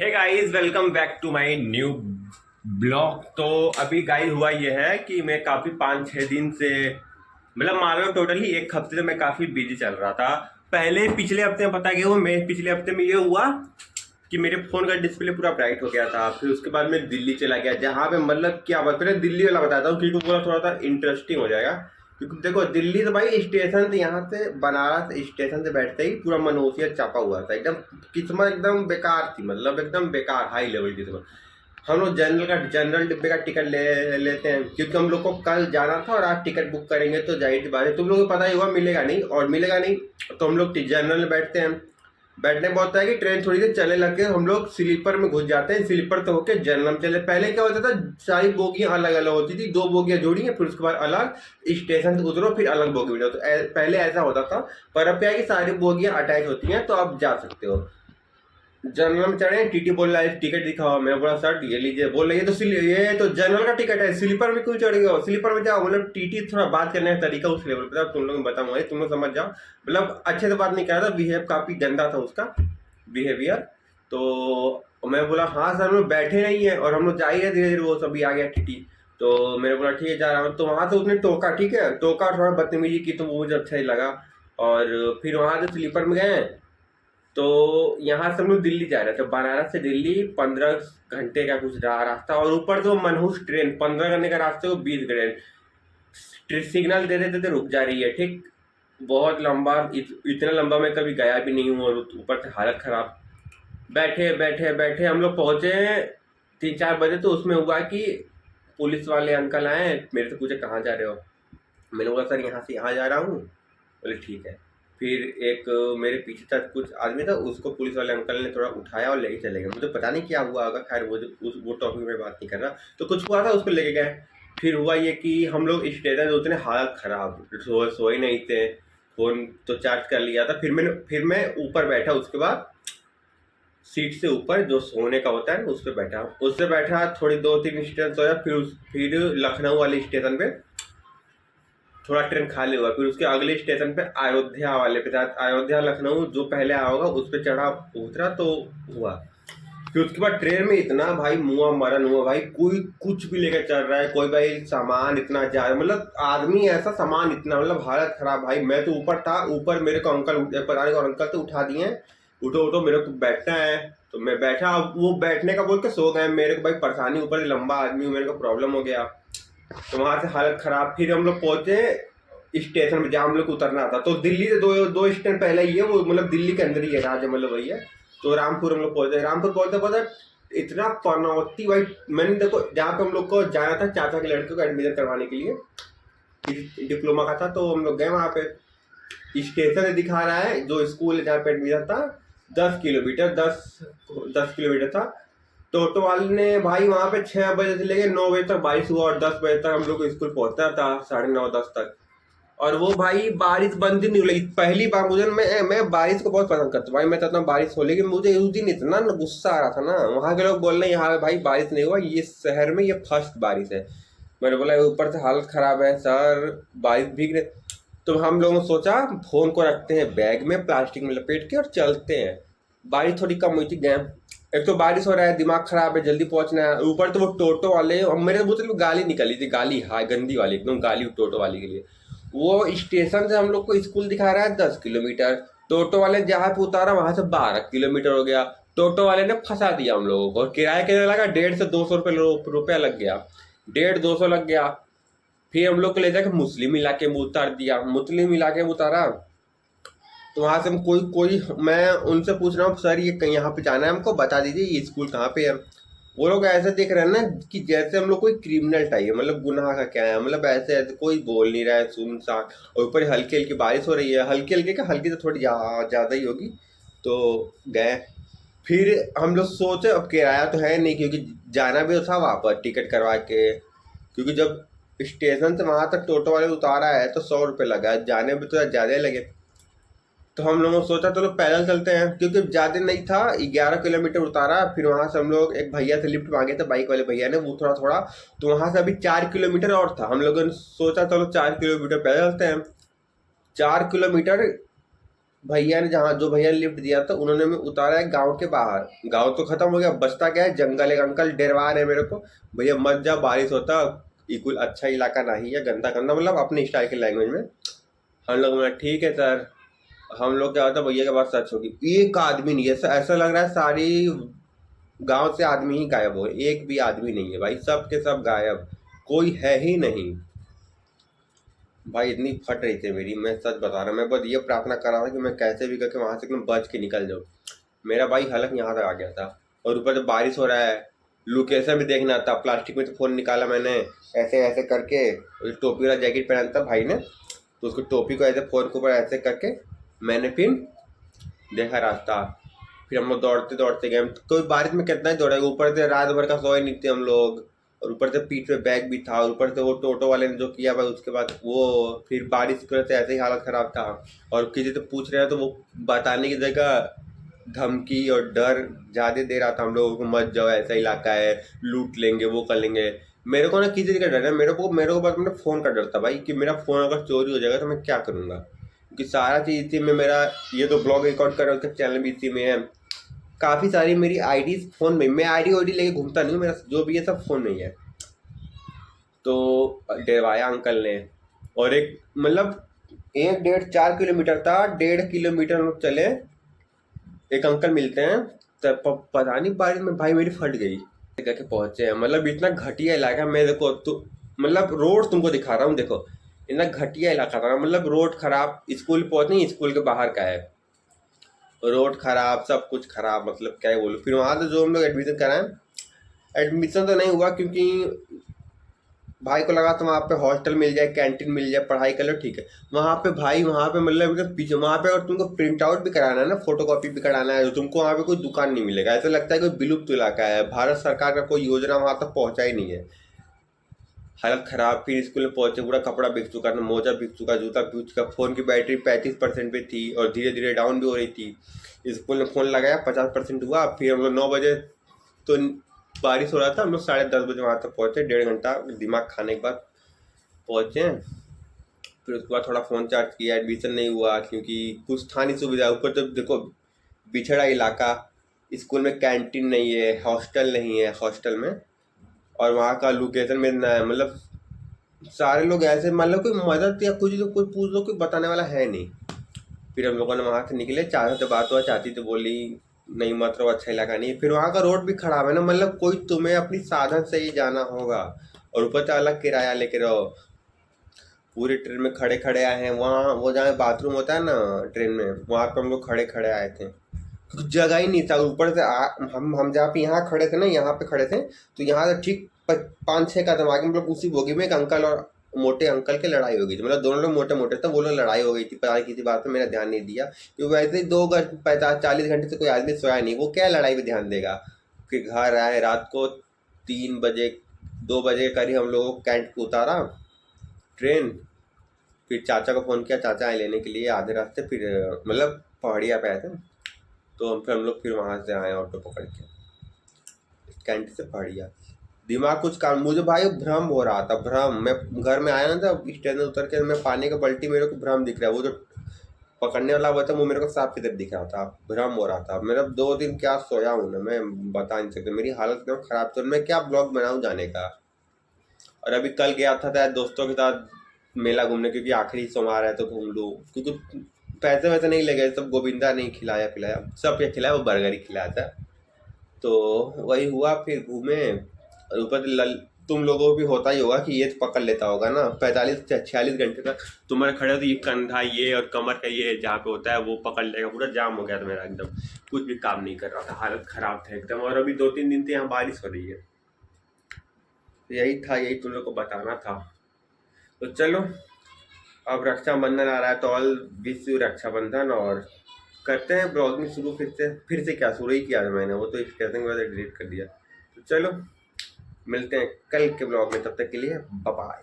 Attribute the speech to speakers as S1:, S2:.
S1: Hey guys, welcome back to my new blog. तो अभी guys हुआ ये है कि मैं काफ़ी 5-6 दिन से मतलब मान लो टोटली एक हफ्ते से मैं काफ़ी बिजी चल रहा था। पहले पिछले हफ्ते में पता क्या हुआ, मैं पिछले हफ्ते में ये हुआ कि मेरे फ़ोन का डिस्प्ले पूरा ब्राइट हो गया था। फिर उसके बाद मैं दिल्ली चला गया, जहाँ पे मतलब क्या बात, पहले दिल्ली वाला बताता हूँ क्योंकि पूरा थोड़ा सा इंटरेस्टिंग हो जाएगा। क्योंकि देखो, दिल्ली तो भाई स्टेशन से, यहाँ से बनारस स्टेशन से बैठते ही पूरा मनहूसियत चापा हुआ था एकदम। किस्मत एकदम बेकार थी, मतलब एकदम बेकार हाई लेवल की किस्मत। हम लोग जनरल डिब्बे का टिकट ले लेते हैं क्योंकि हम लोग को कल जाना था और आज टिकट बुक करेंगे तो जाहिर सी बात है तुम लोगों को पता ही हुआ मिलेगा नहीं, और मिलेगा नहीं तो हम लोग जनरल में बैठते हैं। बैठने में होता है कि ट्रेन थोड़ी देर चलने लगती है, हम लोग स्लीपर में घुस जाते हैं, स्लीपर तो होके जनरल में चले। पहले क्या होता था, सारी बोगियां अलग अलग होती थी, 2 बोगियां जोड़ी है, फिर उसके बाद अलग स्टेशन से उतरो फिर अलग बोगी में जाओ। तो पहले ऐसा होता था। पर अब क्या है कि सारी बोगियां अटैच होती हैं तो आप जा सकते हो। जनरल में चढ़े, टीटी बोल रहा है टिकट दिखाओ, मैं बोला सर ये लीजिए। बोल रही है तो ये तो जनरल का टिकट है, स्लीपर में क्यों चढ़ गए हो? स्लीपर में जाओ, मतलब टीटी थोड़ा बात करने का तरीका उस लेवल पे था, तुम लोग बताऊंगा, तुम लोग समझ जाओ। मतलब अच्छे से बात नहीं कर रहा था, बिहेव काफी गंदा था उसका बिहेवियर। तो मैं बोला हाँ सर, हम लोग बैठे नहीं है और हम लोग जा ही रहे, धीरे धीरे वो सभी आ गया टीटी। तो मैंने बोला ठीक है जा रहा हूँ। तो वहां से उसने टोका, ठीक है टोका, थोड़ा बदतमीजी की तो वो मुझे अच्छा ही लगा। और फिर वहां से स्लीपर में गए। तो यहाँ से हम लोग दिल्ली जा रहे थे, बनारस से दिल्ली 15 घंटे का कुछ रहा रास्ता, और ऊपर तो मनहूस ट्रेन 15 घंटे का रास्ते को 20 घंटे सिग्नल दे देते थे रुक जा रही है, ठीक। बहुत लंबा, इतना लंबा मैं कभी गया भी नहीं हूँ, और ऊपर से हालत खराब। बैठे बैठे बैठे हम लोग पहुंचे 3-4 बजे। तो उसमें हुआ कि पुलिस वाले अंकल आए, मेरे से पूछे कहाँ जा रहे हो। मैंने बोला सर यहाँ से यहाँ जा रहा हूँ। बोले ठीक है। फिर एक मेरे पीछे था कुछ आदमी था, उसको पुलिस वाले अंकल ने थोड़ा उठाया और लेके चले गए। मुझे पता नहीं क्या हुआ होगा, खैर वो टॉपिक में बात नहीं कर रहा। तो कुछ हुआ था, उसको लेके गए। फिर हुआ ये कि हम लोग स्टेशन में उतने, हालत खराब, सोए नहीं थे। फ़ोन तो चार्ज कर लिया था। फिर मैं ऊपर बैठा, उसके बाद सीट से ऊपर जो सोने का होता है उस पर बैठा, थोड़ी 2-3 स्टेशन सोया। फिर लखनऊ वाले स्टेशन पे थोड़ा ट्रेन खाली हुआ। फिर उसके अगले स्टेशन पे अयोध्या वाले पे था, अयोध्या लखनऊ जो पहले आया होगा उस पे चढ़ा, उतरा तो हुआ। फिर उसके बाद ट्रेन में इतना भाई मुआ मरन हुआ भाई, कोई कुछ भी लेकर चल रहा है, कोई भाई सामान इतना जा रहा है, मतलब आदमी ऐसा, सामान इतना, मतलब हालत खराब भाई। मैं तो ऊपर था, ऊपर मेरे को अंकल पता नहीं, और अंकल तो उठा दिए हैं, उठो उठो मेरे को बैठना है। तो मैं बैठा, अब वो बैठने का बोल के सो गए। मेरे को भाई परेशानी, ऊपर से लंबा आदमी हूँ, मेरे को प्रॉब्लम हो गया। तो वहां से हालत खराब। फिर हम लोग पहुंचे स्टेशन पे जहाँ हम लोग को उतरना था। तो दिल्ली से दो दो स्टेशन पहले ही है वो, मतलब दिल्ली के अंदर ही है, राज मतलब वही है। तो रामपुर हम लोग पहुंचे। रामपुर पहुंचते पहुंचते इतना पनौती भाई। मैंने देखो, जहाँ पे हम लोग को जाना था चाचा के लड़के को एडमिशन करवाने के लिए, डिप्लोमा का था, तो हम लोग गए वहाँ पे। स्टेशन दिखा रहा है जो स्कूल है जहाँ पे एडमिशन था, 10 किलोमीटर, 10 किलोमीटर था। तो ऑटो वाले ने भाई वहाँ पे 6 बजे से लेके 9 बजे तक बारिश हुआ, और 10 बजे तक हम लोग को स्कूल पहुंचना था, 9:30-10 तक। और वो भाई बारिश बंद ही नहीं हो लगी। पहली बार मुझे, मैं बारिश को बहुत पसंद करता हूँ भाई, मैं चाहता हूँ बारिश हो, लेकिन मुझे उस दिन इतना न गुस्सा आ रहा था ना। वहाँ के लोग बोल रहे हैं यहाँ भाई बारिश नहीं हुआ, ये शहर में ये फर्स्ट बारिश है। मैंने बोला ऊपर से हालत खराब है सर, बारिश भीग रहे। तो हम लोगों ने सोचा फोन को रखते हैं बैग में, प्लास्टिक में लपेट के, और चलते हैं। बारिश थोड़ी कम हुई थी, गए। एक तो बारिश हो रहा है, दिमाग खराब है, जल्दी पहुंचना है, ऊपर तो वो टोटो वाले, और मेरे मुंह से गाली निकली थी, गाली, हाँ गंदी वाली एकदम गाली टोटो वाले के लिए। वो स्टेशन से हम लोग को स्कूल दिखा रहा है 10 किलोमीटर, टोटो वाले जहाँ पे उतारा वहां से 12 किलोमीटर हो गया। टोटो वाले ने फंसा दिया हम लोगों को, और किराया कितना लगा, 150 से 200 रुपया लग गया, 150-200 लग गया। फिर हम लोग को ले जाकर मुस्लिम इलाके में उतार दिया, मुस्लिम इलाके में उतारा। तो वहां से हम कोई मैं उनसे पूछ रहा हूँ सर ये कहीं यहाँ पे जाना है, हमको बता दीजिए ये स्कूल कहाँ पे है। वो लोग ऐसे देख रहे हैं ना कि जैसे हम लोग कोई क्रिमिनल टाइप है, मतलब गुनाह का क्या है, मतलब ऐसे ऐसे कोई बोल नहीं रहा है, सुनसान। और ऊपर हल्की हल्की बारिश हो रही है, हल्की हल्की का हल्की तो थोड़ी ज़्यादा ही होगी। तो गए। फिर हम लोग सोचे अब किराया तो है नहीं, क्योंकि जाना भी तो था वापस टिकट करवा के, क्योंकि जब स्टेशन से वहां तक टोटो वाले उतारा है तो 100 रुपये लगा, जाने में तो ज़्यादा ही लगे। तो हम लोगों ने सोचा चलो पैदल चलते हैं, क्योंकि ज़्यादा नहीं था, 11 किलोमीटर उतारा। फिर वहां से हम लोग एक भैया से लिफ्ट मांगे थे, बाइक वाले भैया ने, वो थोड़ा थोड़ा। तो वहां से अभी 4 किलोमीटर और था, हम लोगों ने सोचा चलो 4 किलोमीटर पैदल चलते हैं। 4 किलोमीटर भैया ने जहाँ जो भैया ने लिफ्ट दिया था उन्होंने मैं उतारा है गांव के बाहर। गांव तो खत्म हो गया, बचता क्या है जंगल। एक अंकल डरवा रहे मेरे को, भैया मत जा बारिश होता, ये कोई अच्छा इलाका नहीं है, गंदा गंदा, मतलब अपने स्टाइल के लैंग्वेज में। हम लोग बोला ठीक है सर। हम लोग क्या होता, भैया के बात सच होगी, एक आदमी नहीं है, ऐसा ऐसा लग रहा है सारी गांव से आदमी ही गायब हो गए, एक भी आदमी नहीं है भाई, सब के सब गायब, कोई है ही नहीं। भाई इतनी फट रही थी मेरी, मैं सच बता रहा हूँ, मैं बस ये प्रार्थना कर रहा था कि मैं कैसे भी करके वहां से एकदम बच के निकल जाऊँ। मेरा भाई हलक यहाँ तक आ गया था, और ऊपर से बारिश हो रहा है, लोकेशन भी देखना था। प्लास्टिक में तो फ़ोन निकाला मैंने, ऐसे ऐसे करके, और टोपी वाला जैकेट पहना था भाई ने, तो उसको टोपी को ऐसे फ़ोन के ऊपर ऐसे करके मैंने फिर देखा रास्ता। फिर हम लोग दौड़ते दौड़ते गए, कोई बारिश में कितना ही दौड़ेगा, ऊपर से रात भर का सोए नहीं थे हम लोग, और ऊपर से पीठ पे बैग भी था, और ऊपर से वो टोटो वाले ने जो किया भाई उसके बाद वो, फिर बारिश की वजह से ऐसे ही हालत खराब था। और किसी से पूछ रहे हैं तो वो बताने की जगह धमकी और डर ज़्यादा दे रहा था हम लोगों को, मत जाओ ऐसा इलाका है, लूट लेंगे, वो कर लेंगे। मेरे को ना किसी चीज़ का डर है, मेरे को बस मेरे फ़ोन का डर था भाई, कि मेरा फ़ोन अगर चोरी हो जाएगा तो मैं क्या करूँगा, क्योंकि सारा चीज़ इसी में मेरा, ये तो ब्लॉग रिकॉर्ड कर रहा हूँ, उसका चैनल भी इसी में है, काफ़ी सारी मेरी आईडीज फ़ोन में, मैं आईडी वाईडी लेके घूमता नहीं हूँ, मेरा जो भी है सब फ़ोन में ही है। तो डरवाया अंकल ने, और एक मतलब 1 1.5 4 किलोमीटर था, 1.5 किलोमीटर हम लोग चले, एक अंकल मिलते हैं, तब पता नहीं बारिश में भाई मेरी फट गई, करके पहुंचे हैं। मतलब इतना घटिया इलाका, मैं देखो तो मतलब रोड तुमको दिखा रहा हूँ, देखो इतना घटिया इलाका था, मतलब रोड खराब, स्कूल पहुंचे, स्कूल के बाहर का है, रोड खराब, सब कुछ खराब, मतलब क्या ही बोलूँ। फिर वहाँ से जो हम लोग एडमिशन कराएं, एडमिशन तो नहीं हुआ, क्योंकि भाई को लगा तो वहाँ पे हॉस्टल मिल जाए, कैंटीन मिल जाए, पढ़ाई कर लो, ठीक है। वहाँ पे भाई, वहाँ पे मतलब एकदम पीछे, वहाँ पे अगर तुमको प्रिंट आउट भी कराना है ना, फोटो कॉपी भी कराना है, तो तुमको वहाँ पे कोई दुकान नहीं मिलेगा, ऐसा लगता है कोई विलुप्त इलाका है, भारत सरकार का कोई योजना वहाँ तक पहुँचा ही नहीं है। हालत खराब। फिर स्कूल में पहुंचे, पूरा कपड़ा बिक चुका, मोजा बिक चुका, जूता बिक चुका, फ़ोन की बैटरी 35% पे थी, और धीरे धीरे डाउन भी हो रही थी। स्कूल में फ़ोन लगाया, 50% हुआ। फिर हम लोग 9 बजे, तो बारिश हो रहा था, हम लोग 10:30 बजे वहाँ तक पहुँचे, 1.5 घंटा दिमाग खाने के बाद पहुँचे। फिर उसके बाद थोड़ा फ़ोन चार्ज किया, एडमिशन नहीं हुआ क्योंकि कुछ था नहीं सुविधा, ऊपर तो देखो बिछड़ा इलाका, स्कूल में कैंटीन नहीं है, हॉस्टल नहीं है, हॉस्टल में, और वहाँ का लोकेशन में ना है, मतलब सारे लोग ऐसे, मान लो कोई मदद या कुछ, तो कोई पूछ लो, कोई बताने वाला है नहीं। फिर हम लोगों ने वहाँ से निकले, चाचा से बात हुआ, चाची तो बोली नहीं मत रहो, अच्छा इलाका नहीं है। फिर वहाँ का रोड भी खराब है ना, मतलब कोई तुम्हें अपनी साधन से ही जाना होगा, और ऊपर से अलग किराया लेके रहो। पूरी ट्रेन में खड़े खड़े आए हैं, वहाँ वो जहाँ बाथरूम होता है ना ट्रेन में, वहाँ पे हम लोग खड़े खड़े आए थे, कुछ जगह ही नहीं था। ऊपर से हम जहाँ पे यहाँ खड़े थे ना, यहाँ पे खड़े थे, तो यहाँ से ठीक 5 6 कदम आगे, मतलब उसी बोगी में एक अंकल और मोटे अंकल की लड़ाई हो गई थी, मतलब दोनों लोग मोटे मोटे थे, वो लोग लड़ाई हो गई थी, पता नहीं किसी बात पे, मेरा ध्यान नहीं दिया, क्योंकि वैसे ही 2 50 40 घंटे से कोई आदमी सोया नहीं, वो क्या लड़ाई पे ध्यान देगा। फिर घर आए रात को 3 बजे, 2 बजे के करीब हम लोगों को कैंट को उतारा ट्रेन। फिर चाचा को फ़ोन किया, चाचा आए लेने के लिए आधे रास्ते, फिर मतलब पहाड़िया पे आए थे, तो हम लोग फिर वहाँ से आए ऑटो पकड़ के, कैंट से पहाड़िया। दिमाग कुछ काम, मुझे भाई भ्रम हो रहा था, भ्रम। मैं घर में आया ना था, स्टेशन उतर के मैं पानी का बल्टी, मेरे को भ्रम दिख रहा है, वो जो पकड़ने वाला हुआ था वो मेरे को साफ की तरफ दिख रहा था, भ्रम हो रहा था। मेरा 2 दिन क्या सोया हूँ ना, मैं बता नहीं सकता, मेरी हालत एकदम खराब थी, मैं क्या ब्लॉग बनाऊँ जाने का। और अभी कल गया था दोस्तों के साथ मेला घूमने, क्योंकि आखिरी सोमवार है तो घूम लूँ, क्योंकि पैसे वैसे नहीं लगे, सब गोविंदा नहीं खिलाया पिलाया, सब क्या खिलाया, वो बर्गर ही खिलाया था, तो वही हुआ। फिर घूमे, और ऊपर से तुम लोगों को भी होता ही होगा कि ये तो पकड़ लेता होगा ना, 45 से 46 घंटे तक तुम्हारे खड़े हो तो ये कंधा ये और कमर का ये जहाँ पे होता है वो पकड़ लेगा, पूरा जाम हो गया था मेरा एकदम, कुछ भी काम नहीं कर रहा था, हालत खराब था एकदम। और अभी 2 3 दिन से यहाँ बारिश हो रही है, तो यही था, यही तुम लोग को बताना था। तो चलो, अब रक्षाबंधन आ रहा है, तो ऑल विश यू रक्षाबंधन, और करते हैं ब्लॉगिंग शुरू फिर से क्या शुरू ही किया था मैंने, वो तो स्टेशन के बाद डिलीट कर दिया। तो चलो मिलते हैं कल के ब्लॉग में, तब तक के लिए बाय बाय।